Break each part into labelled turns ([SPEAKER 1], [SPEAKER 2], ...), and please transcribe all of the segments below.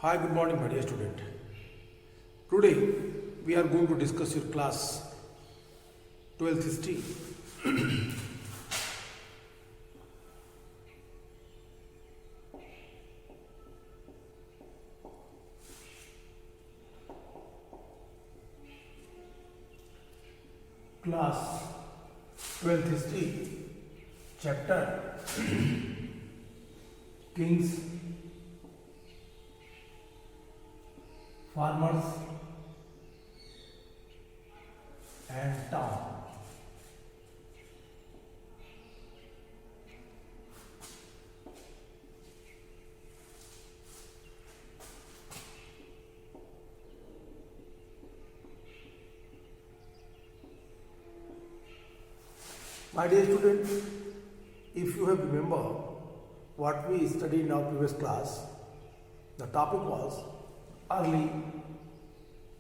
[SPEAKER 1] Hi, good morning, my dear student. Today we are going to discuss your class 12th history. Class 12th history, chapter Kings, Farmers and Town. My dear student, if you have remember what we studied in our previous class, the topic was early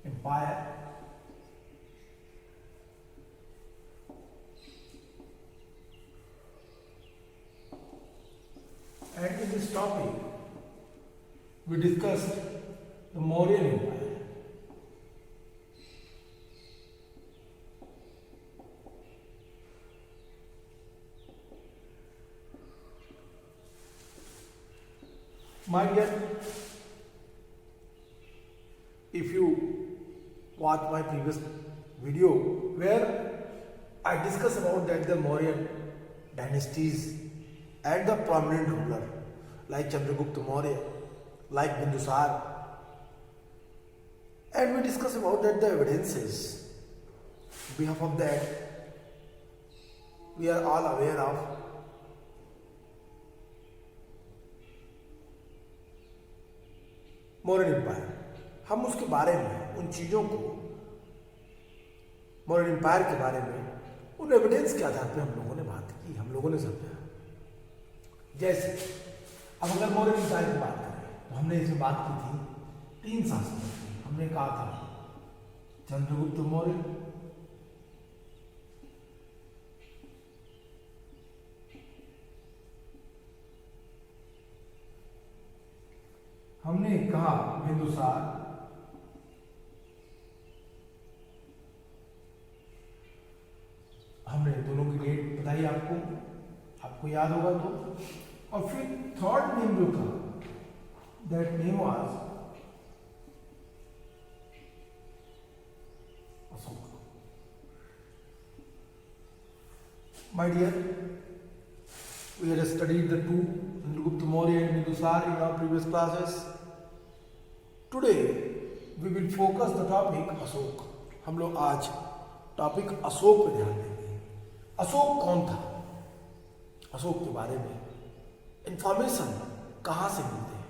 [SPEAKER 1] empire, and in this topic we discussed the Mauryan Empire. My dear, if you watch my previous video where I discuss about that the Mauryan dynasties and the prominent ruler like Chandragupta Maurya, like Bindusar, and we discuss about that the evidences. On behalf of that, we are all aware of Mauryan empire. हम उसके बारे में उन चीज़ों को Mauryan empire के बारे में उन एविडेंस के आधार पर हम लोगों ने बात की, हम लोगों ने समझा. जैसे अब अगर मौर्यन एम्पायर की बात करें तो हमने इसमें बात की थी 3 शासकों की. हमने कहा था चंद्रगुप्त मौर्य, हमने कहा बिंदुसार, हमने दोनों की डेट बताई आपको याद होगा तो. और फिर थर्ड नेम जो था, that name was Ashok. My dear, we had studied the two Chandragupta Maurya and Bindusar in our previous classes. Today we will focus the topic Ashok. हम लोग आज टॉपिक अशोक पे ध्यान देंगे. अशोक कौन था, अशोक के बारे में इंफॉर्मेशन कहाँ से मिलते हैं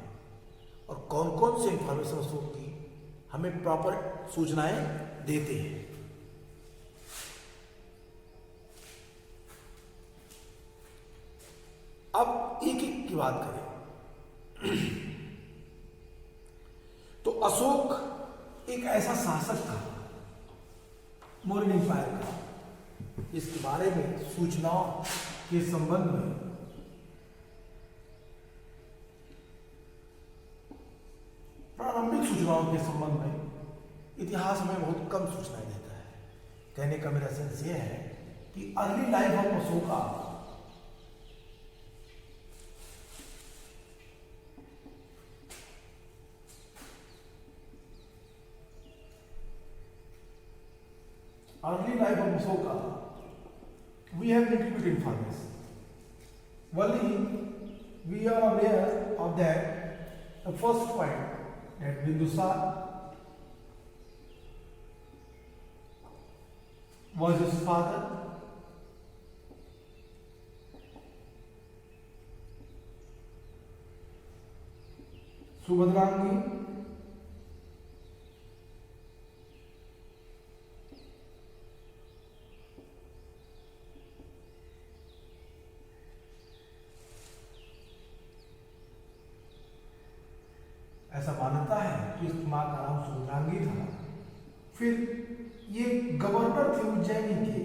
[SPEAKER 1] और कौन कौन से इंफॉर्मेशन अशोक की हमें प्रॉपर सूचनाएं देते हैं. अब एक एक की बात करें तो अशोक एक ऐसा शासक था मौर्यन एम्पायर का जिसके बारे में सूचनाओं के संबंध में प्रारंभिक सूचनाओं के संबंध में इतिहास में बहुत कम सूचनाएं देता है. कहने का मेरा सेंस यह है कि early life of Ashoka Ashoka, we have little bit information. Only we are aware of that the first point that Bindusar was his father. Subhadrangi ऐसा मानता है कि इस माँ का नाम सुभद्रांगी था. फिर ये गवर्नर थे उज्जैनी के.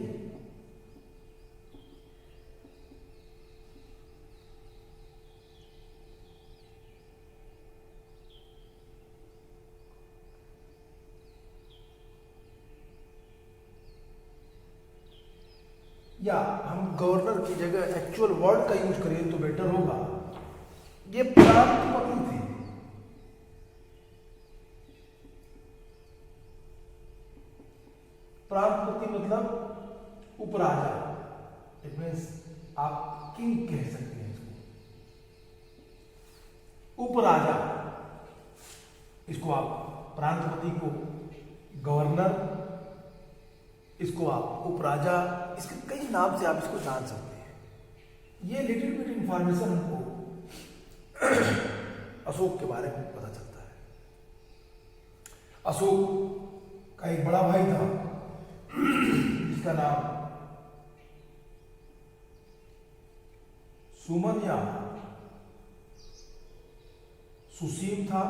[SPEAKER 1] या हम गवर्नर की जगह एक्चुअल वर्ड का यूज करें तो बेटर होगा, ये प्रांतपति थे। प्रांतपति मतलब उपराजा, इट मीन्स आप किंग कह सकते हैं इसको, उपराजा। इसको आप प्रांतपति को गवर्नर, इसको आप उपराजा, इसके कई नाम से आप इसको जान सकते हैं। ये लिटिल बिट इंफॉर्मेशन हमको अशोक के बारे में पता चलता है। अशोक का एक बड़ा भाई था जिसका नाम सुमन या सुसीम था।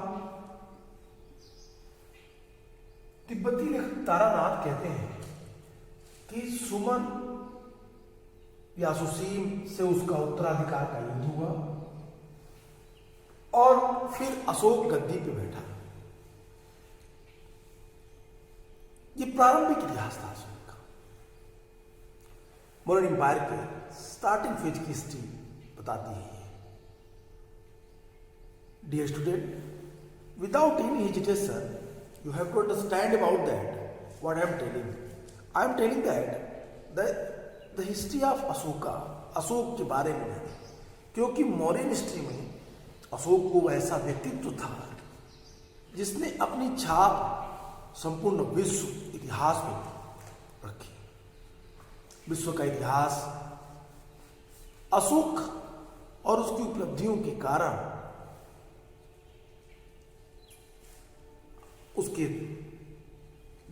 [SPEAKER 1] तिब्बती लेखक तारानाथ कहते हैं कि सुमन या सुसीम से उसका उत्तराधिकार का युद्ध हुआ और फिर अशोक गद्दी पे बैठा। ये प्रारंभिक इतिहास था अशोक का। मौर्य एम्पायर के स्टार्टिंग फेज की हिस्ट्री बताती है। Dear student, without any hesitation, you have to understand about that. What I am telling, I am telling that the history of Ashoka, Ashok के बारे में, क्योंकि मौर्य हिस्ट्री में अशोक को ऐसा व्यक्तित्व था जिसने अपनी छाप संपूर्ण विश्व इतिहास में रखी। विश्व का इतिहास अशोक और उसकी उपलब्धियों के कारण उसके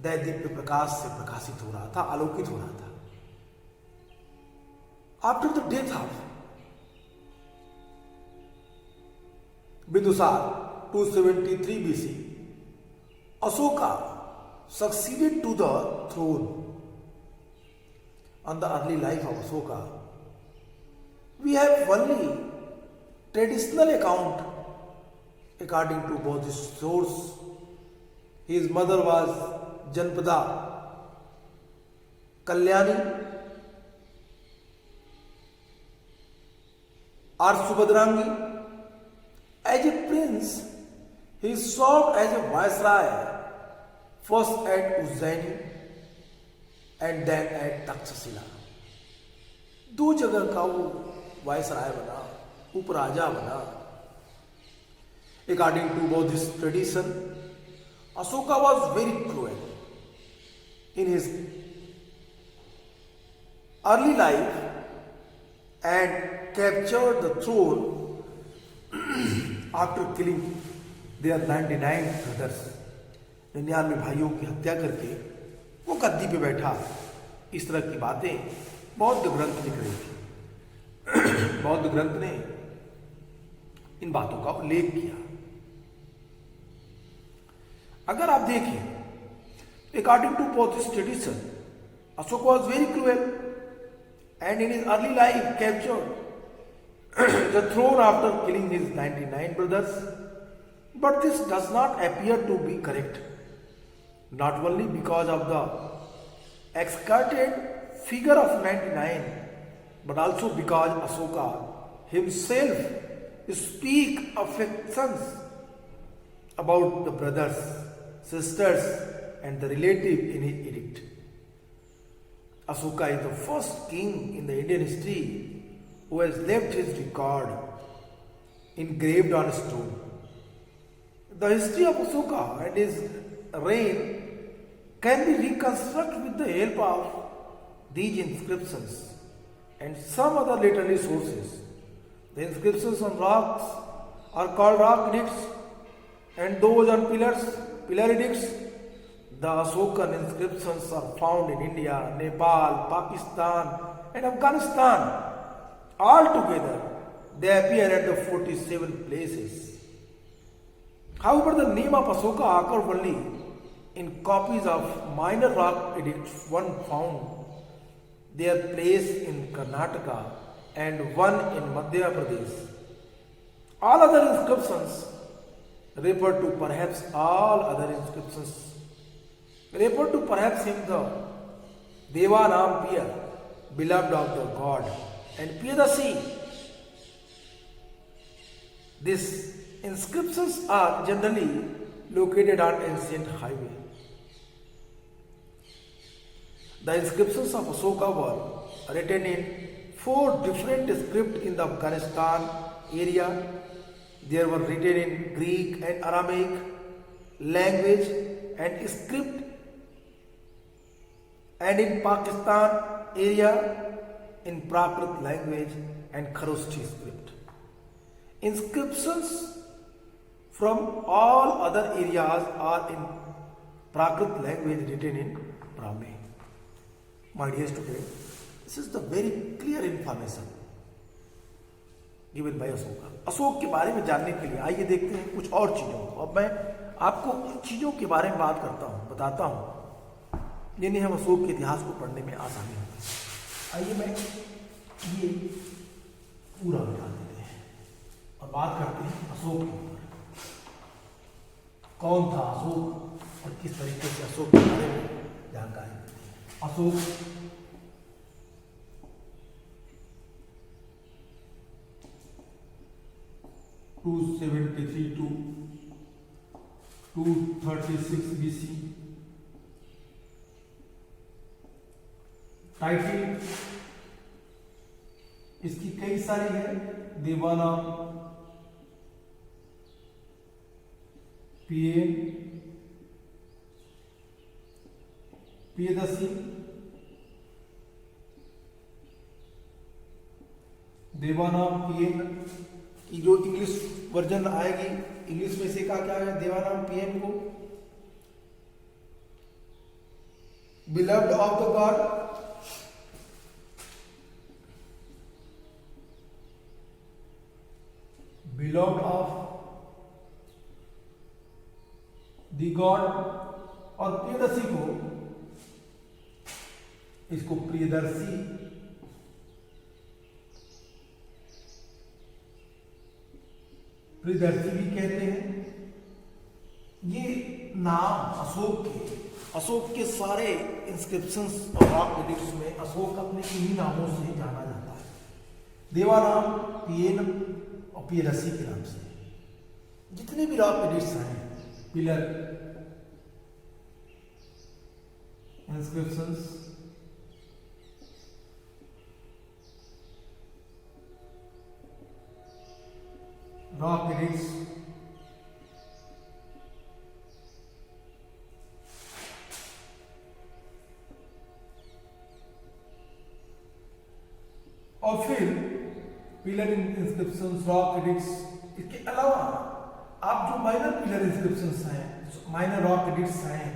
[SPEAKER 1] दैदीप्य प्रकाश से प्रकाशित हो रहा था, आलोकित हो रहा था। After the death of Bindusar 273 BC, Ashoka succeeded to the throne. On the early life of Ashoka, we have only traditional account according to Buddhist source. His mother was Janpada Kalyani or Subhadrangi. As a prince, he served as a viceroy first at Ujjaini and then at Takshashila. दो जगह का वो viceroy बना, उपराजा बना। According to Buddhist tradition, Ashoka was very cruel. In his early life and captured the throne after killing their 99 brothers. 99 भाइयों की हत्या करके वो गद्दी पे बैठा। इस तरह की बातें बौद्ध ग्रंथ लिख रही थी। बौद्ध ग्रंथ ने इन बातों का उल्लेख किया। अगर आप देखें, according to Buddhist tradition, Ashoka was very cruel and in his early life captured the throne after killing his 99 brothers. But this does not appear to be correct, not only because of the exaggerated figure of 99, but also because Ashoka himself speaks affections about the brothers, sisters and the relative in his edict. Ashoka is the first king in the Indian history who has left his record engraved on stone. The history of Ashoka and his reign can be reconstructed with the help of these inscriptions and some other literary sources. The inscriptions on rocks are called rock edicts, and those on pillars, pillar edicts. The Ashokan inscriptions are found in India, Nepal, Pakistan and Afghanistan. Altogether, they appear at the 47 places. However, the name of Ashoka occurs only in copies of minor rock edicts, one found their place in Karnataka and one in Madhya Pradesh. All other inscriptions refer to perhaps him the Devanam Pier beloved of the God, and Piyadasi. These inscriptions are generally located on ancient highway. The inscriptions of Ashoka were written in 4 different scripts in the Afghanistan area. They were written in Greek and Aramaic language and script, and in Pakistan area in Prakrit language and Kharoshthi script. Inscriptions from all other areas are in Prakrit language written in Brahmi. My dear student, this is the very clear information given by Ashoka. Ashok के बारे में जानने के लिए आइए देखते हैं कुछ और चीज़ों को। अब मैं आपको उन चीज़ों के बारे में बात करता हूँ, बताता हूँ, जिन्हें हम अशोक के इतिहास को पढ़ने में आसानी होगी। आइए मैं ये पूरा बता देते हैं और बात करते हैं अशोक के ऊपर। कौन था अशोक और किस तरीके से अशोक के बारे में जानकारी देते हैं। Ashok to 273 to 236 BC। Title इसकी कई सारी है। देवाना, पीएम, पियदसी, देवाना, पीएम की जो इंग्लिश वर्जन आएगी, इंग्लिश में से क्या है देवानाम पीएम को, beloved of the God, beloved of the God, और प्रियदर्शी को, इसको प्रियदर्शी, प्रियदर्शी भी कहते हैं। ये नाम अशोक के सारे इंस्क्रिप्शंस और रॉक एडिक्ट्स में अशोक अपने इन्हीं नामों से जाना जाता है। देवानाम, पियन और पियदर्शी के नाम से जितने भी रॉक एडिक्ट्स हैं, पिलर इंस्क्रिप्शंस, रॉक एडिक्ट्स, और फिर पिलर इंस्क्रिप्शंस, रॉक एडिक्ट्स। इसके अलावा आप जो माइनर पिलर इंस्क्रिप्शंस हैं, माइनर रॉक एडिक्ट्स हैं,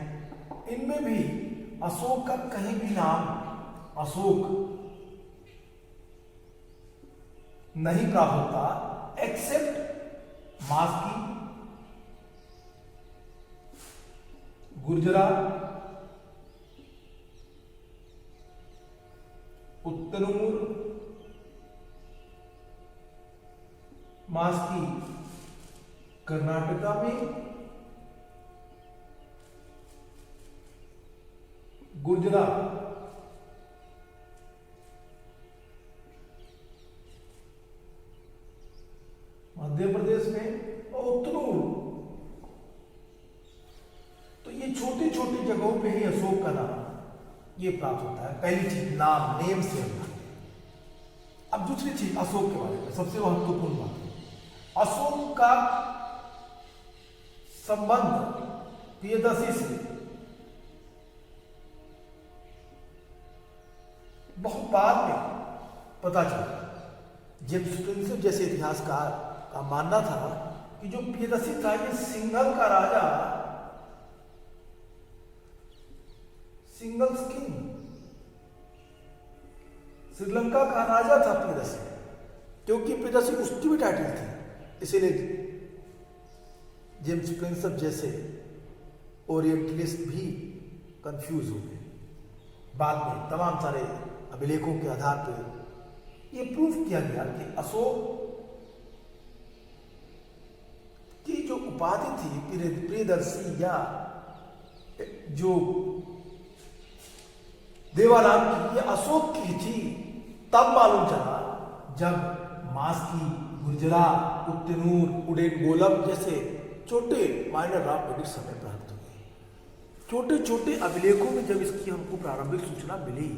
[SPEAKER 1] इनमें भी अशोक का कहीं भी नाम अशोक नहीं प्राप्त होता, एक्सेप्ट मास्की, गुर्जरा, उत्तरमूर, मास्की कर्नाटका में, गुर्जरा मध्य प्रदेश में, और उत्तरूर। तो ये छोटी छोटी जगहों पे ही अशोक का नाम ये प्राप्त होता है। पहली चीज नाम, नेम से होता है। अब दूसरी चीज अशोक के बारे में सबसे महत्वपूर्ण बात है, अशोक का संबंध प्रियदर्शी से बहुत बाद में पता चला। जेम्स प्रिंसेप जैसे इतिहासकार का मानना था कि जो प्रियदर्शी था ये सिंघल का राजा, सिंघल किंग, श्रीलंका का राजा था प्रियदर्शी, क्योंकि प्रियदर्शी उसकी भी टाइटल थी। इसीलिए जेम्स प्रिंसेप जैसे ओरिएंटलिस्ट भी कंफ्यूज हो गए। बाद में तमाम सारे अभिलेखों के आधार पर यह प्रूफ किया गया कि अशोक की जो उपाधि थी प्रियदर्शी, या जो देवाराम की, ये अशोक की थी। तब मालूम चला जब मास्की, गुर्जरा, उत्तनूर, उडेनगोलम जैसे छोटे माइनर रॉक एडिक्ट्स हमें प्राप्त हुए। छोटे छोटे अभिलेखों में जब इसकी हमको प्रारंभिक सूचना मिली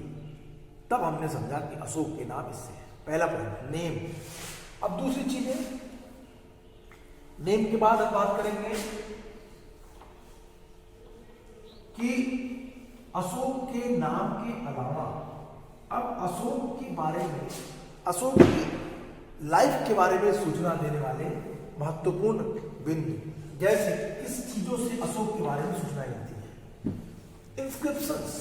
[SPEAKER 1] तब हमने समझा कि अशोक के नाम इससे है। पहला पॉइंट नेम। अब दूसरी चीजें, नेम के बाद हम बात करेंगे कि अशोक के नाम के अलावा अब अशोक के बारे में, अशोक की लाइफ के बारे में सूचना देने वाले महत्वपूर्ण बिंदु, जैसे किस चीजों से अशोक के बारे में सूचना मिलती है। इंस्क्रिप्शंस,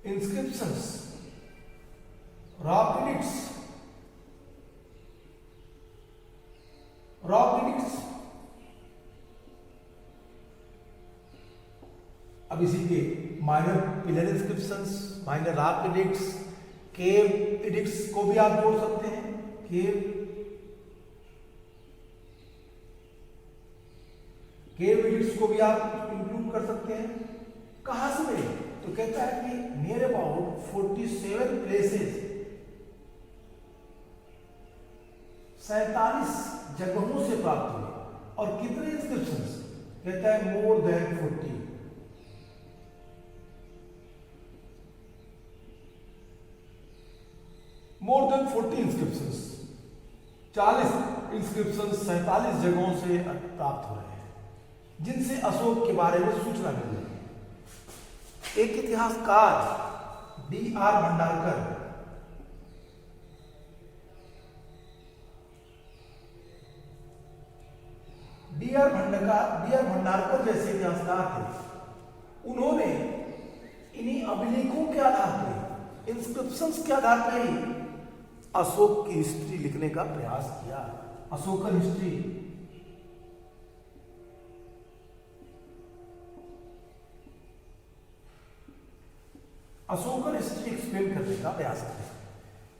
[SPEAKER 1] inscriptions, rock edicts, अब इसी के minor pillar inscriptions, minor rock edicts, cave edicts को भी आप जोड़ सकते हैं। केव एडिक्ट्स को भी आप इंक्लूड कर सकते हैं। कहां से मिले? तो कहता है कि नियर अबाउट 47 प्लेसेस, 47 जगहों से प्राप्त हुए। और कितने इंस्क्रिप्शंस? कहता है more than 40। More than 40 inscriptions, 40 inscriptions 47 जगहों से प्राप्त हो रहे हैं जिनसे अशोक के बारे में सूचना मिल रही है। एक इतिहासकार D.R. भंडारकर भंडारकर जैसे इतिहासकार थे। उन्होंने इन्हीं अभिलेखों के आधार पर, इंस्क्रिप्शंस के आधार पर ही अशोक की हिस्ट्री लिखने का प्रयास किया। Ashokan history, Ashokan history explain करने का प्रयास किया।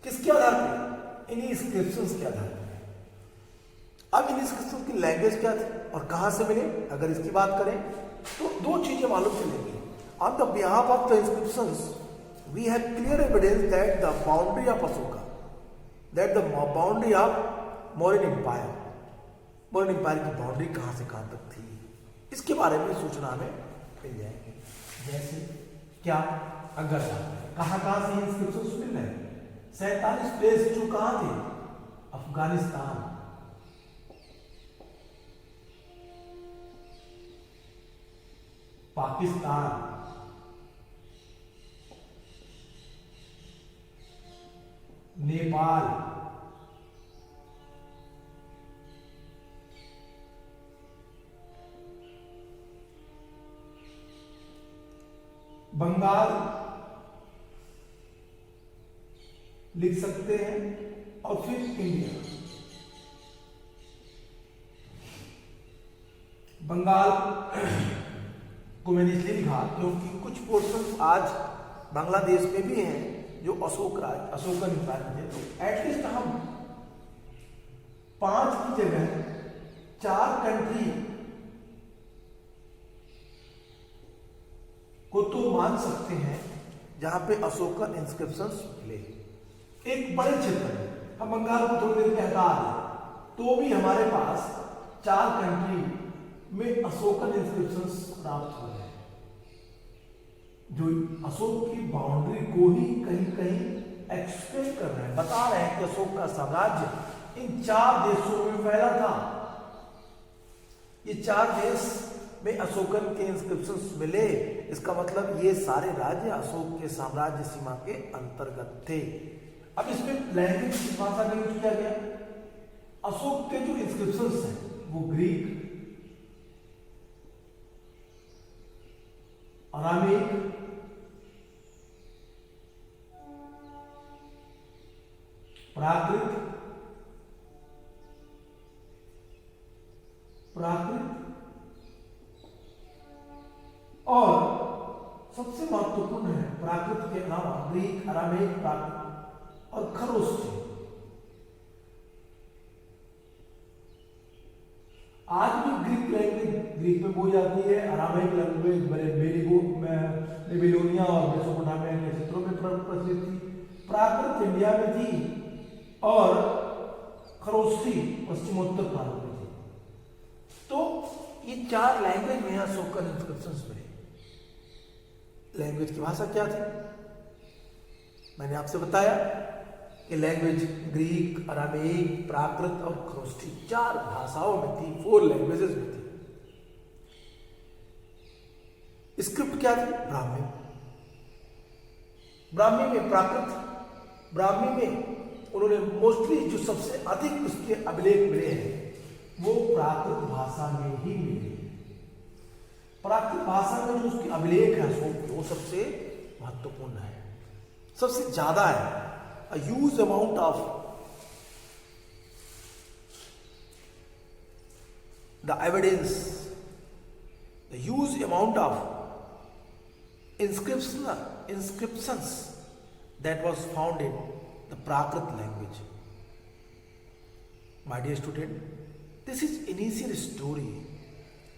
[SPEAKER 1] किसके आधार पर? इन्हीं इंस्क्रिप्शंस के आधार पर। अब इन इंस्क्रिप्शंस की लैंग्वेज क्या थी और कहां से मिले, अगर इसकी बात करें तो दो चीजें मालूम चलेंगी। On the behalf of the inscriptions we have clear evidence that the boundary of Ashoka, that the boundary of Mauryan empire, Mauryan empire की बाउंड्री कहां से कहां तक थी, इसके बारे में सूचना हमें मिल जाएगी। जैसे क्या, अगर कहां कहां से इंस्क्रिप्शंस मिल रहे हैं? 47 प्लेस जो कहां थे? अफगानिस्तान, पाकिस्तान, नेपाल, बंगाल लिख सकते हैं, और फिर इंडिया। बंगाल को मैंने इसलिए लिखा क्योंकि कुछ पोर्शन आज बांग्लादेश में भी हैं जो अशोकन एम्पायर थे। तो एटलीस्ट हम 5 की जगह 4 कंट्री को तो मान सकते हैं जहां पे अशोकन इंस्क्रिप्शंस मिले। एक बड़े क्षेत्र में हम बंगाल को थोड़ी देर में हटा दें तो भी हमारे पास 4 कंट्री में अशोकन इंस्क्रिप्शंस प्राप्त हो रहे हैं, जो अशोक की बाउंड्री को ही कहीं कहीं एक्सप्लेन कर रहे हैं, बता रहे हैं कि अशोक का साम्राज्य इन 4 देशों में फैला था। ये 4 देश में अशोकन के इंस्क्रिप्शंस मिले, इसका मतलब ये सारे राज्य अशोक के साम्राज्य सीमा के अंतर्गत थे। अब इसमें लैंग्वेज किस भाषा में यूज किया गया? अशोक के जो इंस्क्रिप्शंस हैं वो ग्रीक, अरामीक, प्राकृत और सबसे महत्वपूर्ण है प्राकृत के अलावा ग्रीक, अरामीक, प्राकृत और खरोष्ठी। आज भी ग्रीक लैंग्वेज ग्रीक में बोली जाती है, अरामिक लैंग्वेज बेबीलोनिया और मेसोपोटामिया के क्षेत्रों में प्रचलित थी, प्राकृत इंडिया में थी और खरोष्ठी पश्चिमोत्तर भारत में थी। तो ये 4 लैंग्वेज में यहाँ अशोकन इंस्क्रिप्शंस मिले। लैंग्वेज की भाषा क्या थी? मैंने आपसे बताया कि लैंग्वेज ग्रीक, अरामीक, प्राकृत और खरोष्ठी 4 भाषाओं में थी, 4 लैंग्वेजेस में थी। स्क्रिप्ट क्या थी? ब्राह्मी। ब्राह्मी में प्राकृत, ब्राह्मी में उन्होंने मोस्टली जो सबसे अधिक उसके अभिलेख मिले हैं वो प्राकृत भाषा में ही मिले। प्राकृत भाषा में जो उसके अभिलेख है वो सबसे महत्वपूर्ण है, सबसे ज्यादा है। A huge amount of the evidence, the huge amount of inscriptions that was found in the Prakrit language. My dear student, this is initial story.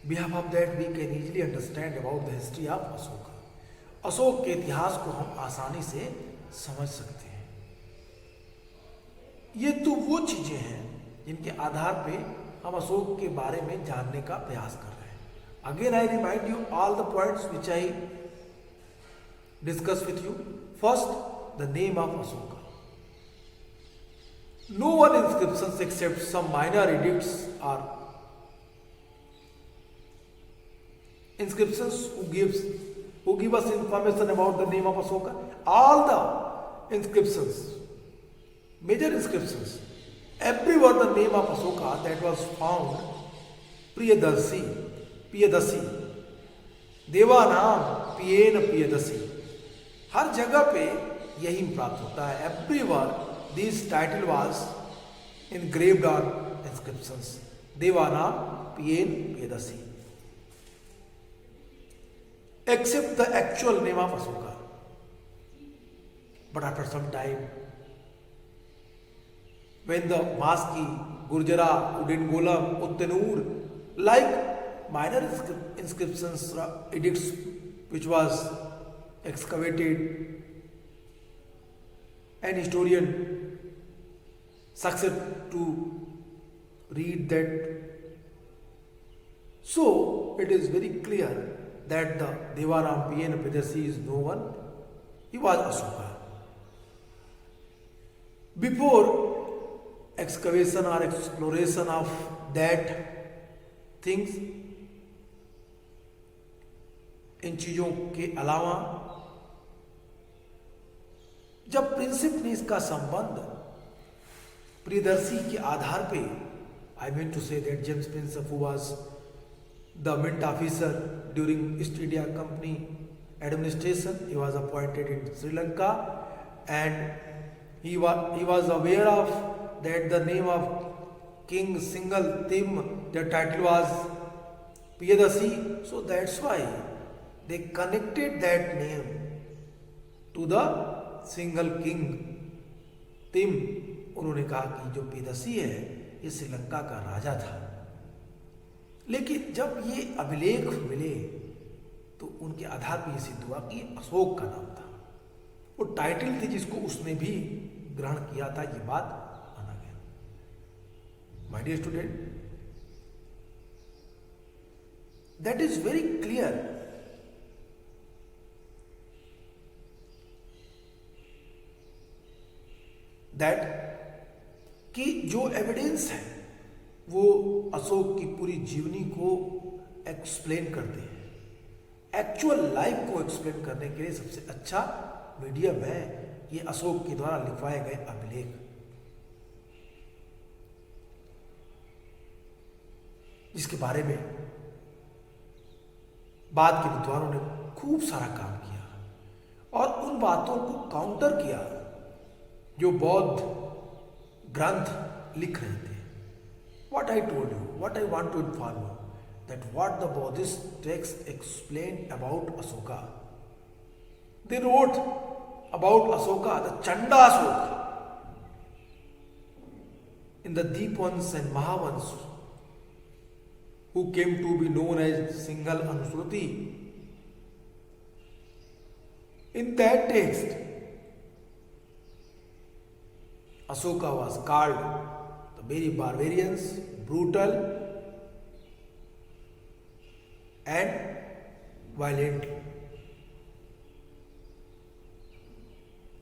[SPEAKER 1] Behalf of that we can easily understand about the history of Ashoka. Ashok के इतिहास को हम आसानी से समझ सकते हैं। ये तो वो चीजें हैं जिनके आधार पे हम अशोक के बारे में जानने का प्रयास कर रहे हैं। Again I remind you all the points which I discuss with you. First, the name of Ashoka. No one inscriptions except some minor edicts are inscriptions who give us information about the name of Ashoka. All the inscriptions, major inscriptions, everywhere the name of Ashoka that was found, Priyadasi, देवानाम पियेन Priyadasi, हर जगह पे यही प्राप्त होता है। Everywhere this title was engraved on inscriptions, देवानाम पियेन Priyadasi, except the actual name of Ashoka. But after some time, when the Maski, Gurjara, Udingolam, Uttanur, like minor inscriptions, edicts which was excavated, an historian succeeded to read that. So it is very clear that the Devaram P.N. Pidasi is no one, he was Ashoka. Before excavation or exploration of that things, इन चीजों के अलावा जब Prinsep ने इसका संबंध प्रियदर्शी के आधार पे, I mean to say that James Prinsep was the mint officer during East India Company administration. He was appointed in Sri Lanka, and he was aware of that the name of King Single Tim, the title was Piyadasi, so that's why they connected that name to the Single King Tim. उन्होंने कहा कि जो पियदसी है ये श्रीलंका का राजा था। लेकिन जब ये अभिलेख मिले तो उनके आधार पर यह सिद्ध हुआ कि अशोक का नाम था, वो टाइटल थी जिसको उसने भी ग्रहण किया था। ये बात माना गया। My dear student, that is very clear that कि जो एविडेंस है वो अशोक की पूरी जीवनी को एक्सप्लेन करते हैं। एक्चुअल लाइफ को एक्सप्लेन करने के लिए सबसे अच्छा मीडियम है ये अशोक के द्वारा लिखवाए गए अभिलेख, जिसके बारे में बाद के विद्वानों ने खूब सारा काम किया और उन बातों को काउंटर किया जो बौद्ध ग्रंथ लिख रहे थे। What I told you, what I want to inform you, that what the Buddhist texts explained about Ashoka. They wrote about Ashoka, the Chanda Ashoka, in the Deepvans and Mahavans, who came to be known as Singhal Anusruti. In that text, Asoka was called the very barbarians, brutal and violent.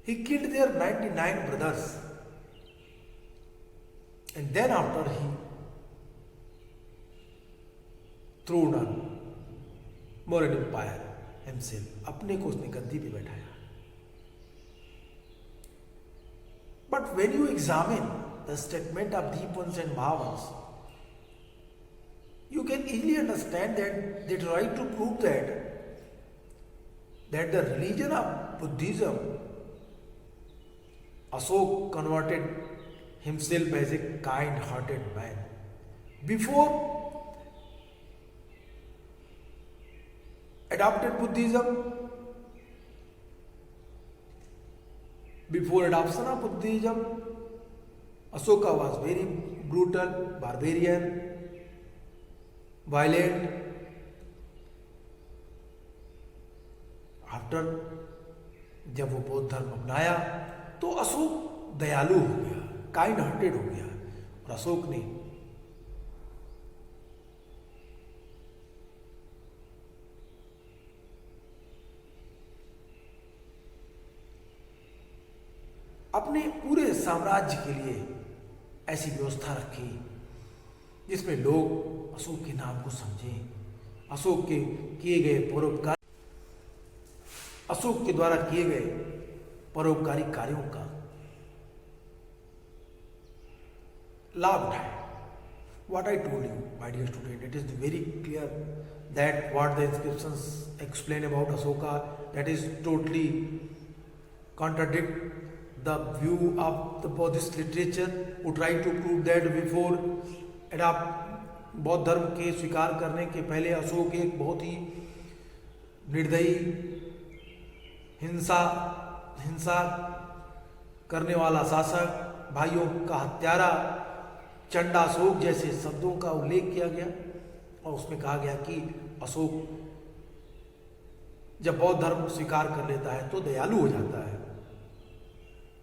[SPEAKER 1] He killed their 99 brothers, and then after he threw down Mauryan Empire himself, अपने को उसने गद्दी पे बैठाया. But when you examine the statement of Deepvans and Mahavans, you can easily understand that they try to prove that the religion of Buddhism, Asok converted himself as a kind-hearted man. Before adopted Buddhism, before adoption of Buddhism, Asoka was very brutal, barbarian, violent. After जब वो बौद्ध धर्म अपनाया तो अशोक दयालु हो गया, kind hearted हो गया, और अशोक ने अपने पूरे साम्राज्य के लिए ऐसी व्यवस्था रखी जिसमें लोग अशोक के नाम को समझें, अशोक के किए गए परोपकार, अशोक के द्वारा किए गए परोपकारी कार्यों का लाभ उठाए. What I told you, my dear student, it is very clear that what the inscriptions explain about Ashoka, that is totally contradict the view of the Buddhist literature who try to prove that before बौद्ध धर्म के स्वीकार करने के पहले अशोक एक बहुत ही निर्दयी, हिंसा करने वाला शासक, भाइयों का हत्यारा, चंडाशोक जैसे शब्दों का उल्लेख किया गया, और उसमें कहा गया कि अशोक जब बौद्ध धर्म स्वीकार कर लेता है तो दयालु हो जाता है.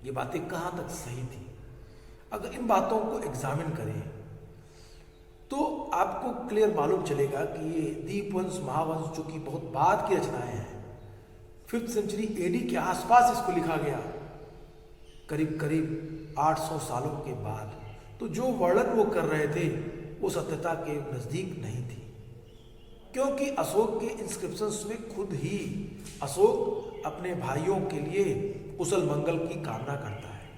[SPEAKER 1] ये बातें कहाँ तक सही थी? अगर इन बातों को एग्जामिन करें तो आपको क्लियर मालूम चलेगा कि ये दीपवंश, महावंश जो कि बहुत बाद की रचनाएं हैं, 5th सेंचुरी एडी के आसपास इसको लिखा गया, करीब करीब 800 सालों के बाद. तो जो वर्णन वो कर रहे थे वो सत्यता के नज़दीक नहीं थी, क्योंकि अशोक के इंस्क्रिप्शंस में खुद ही अशोक अपने भाइयों के लिए कुशल मंगल की कामना करता है.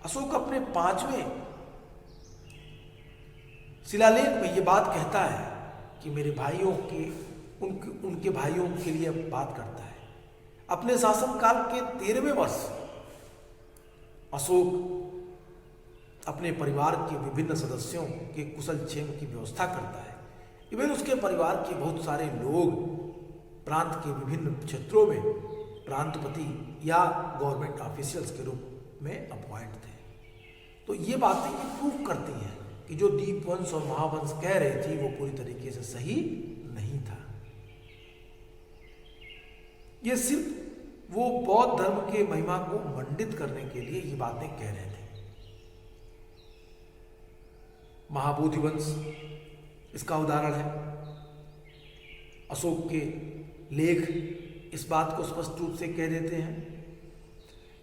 [SPEAKER 1] अशोक अपने 5वें शिलालेख में ये बात कहता है कि मेरे भाइयों के उनके भाइयों के लिए बात करता है. अपने शासनकाल के 13वें वर्ष अशोक अपने परिवार के विभिन्न सदस्यों के कुशल क्षेम की व्यवस्था करता है. इवन उसके परिवार के बहुत सारे लोग प्रांत के विभिन्न क्षेत्रों में प्रांतपति या गवर्नमेंट ऑफिशियल्स के रूप में अपॉइंट थे. तो ये बातें ये प्रूव करती हैं कि जो दीपवंश और महावंश कह रही थी वो पूरी तरीके से सही नहीं था. ये सिर्फ वो बौद्ध धर्म के महिमा को मंडित करने के लिए ये बातें कह रहे थे. महाबोधि वंश इसका उदाहरण है. अशोक के लेख इस बात को स्पष्ट रूप से कह देते हैं.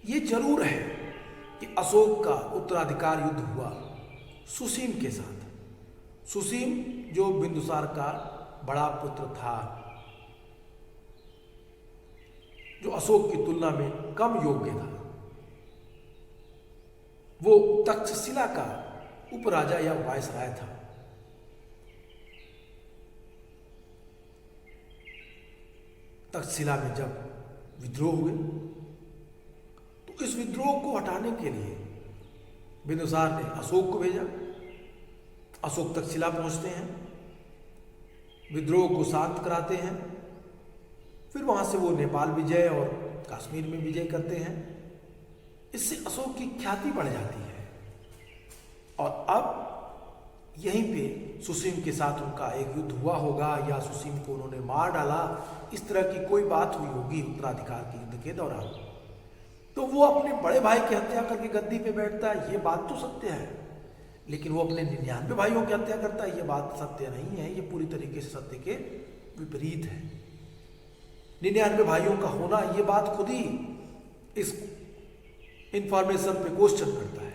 [SPEAKER 1] ये जरूर है कि अशोक का उत्तराधिकार युद्ध हुआ सुसीम के साथ. सुसीम जो बिंदुसार का बड़ा पुत्र था, जो अशोक की तुलना में कम योग्य था, वो तक्षशिला का उपराजा या वायसराय था. तक्षशिला में जब विद्रोह हुए तो इस विद्रोह को हटाने के लिए बिंदुसार ने अशोक को भेजा. अशोक तक्षशिला पहुंचते हैं, विद्रोह को शांत कराते हैं, फिर वहां से वो नेपाल विजय और कश्मीर में विजय करते हैं. इससे अशोक की ख्याति बढ़ जाती है और अब यहीं पे सुसीम के साथ उनका एक युद्ध हुआ होगा या सुसीम को उन्होंने मार डाला, इस तरह की कोई बात हुई होगी उत्तराधिकार के युद्ध के दौरान। तो वो अपने बड़े भाई की हत्या करके गद्दी पे बैठता है, ये बात तो सत्य है, लेकिन वो अपने 99 भाइयों की हत्या करता है, ये बात सत्य नहीं है, ये पूरी तरीके से सत्य के विपरीत है। 99 भाइयों का होना, ये बात खुद ही इस इंफॉर्मेशन पे क्वेश्चन करता है।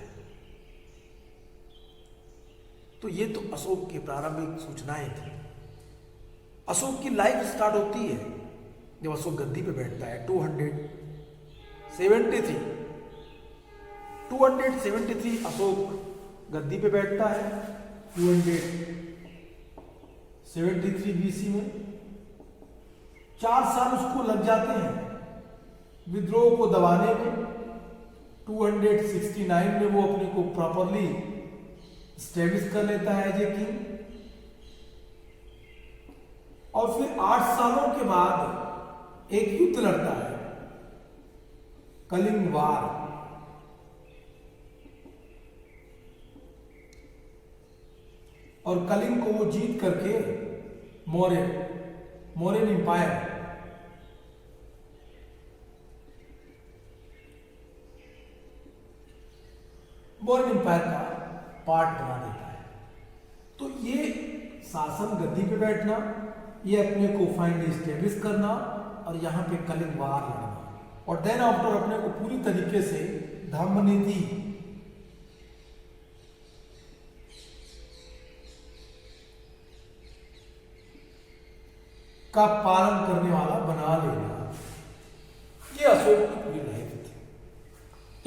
[SPEAKER 1] तो ये तो अशोक की प्रारंभिक सूचनाएं थी। अशोक की लाइफ स्टार्ट होती है जब अशोक गद्दी पे बैठता है 273 अशोक गद्दी पे बैठता है 273 बीसी में। 4 साल उसको लग जाते हैं विद्रोह को दबाने में। 269 में वो अपने को प्रॉपरली स्टेब्लिश कर लेता है एज ए किंग, और फिर 8 सालों के बाद एक युद्ध लड़ता है, कलिंग वार। और कलिंग को वो जीत करके मौर्यन एम्पायर का पार्ट बना देता है। तो ये शासन गद्दी पे बैठना, ये अपने को फाइनली स्टेब्लिश करना और यहाँ पे कलिंग वार लड़ना, और देन आफ्टर अपने को पूरी तरीके से धम्मनीति का पालन करने वाला बना लेना। ये अशोक की पूरी लाइफ थी।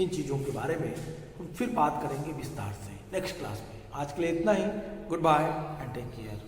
[SPEAKER 1] इन चीजों के बारे में हम फिर बात करेंगे विस्तार से नेक्स्ट क्लास में। आज के लिए इतना ही। Good bye and take care.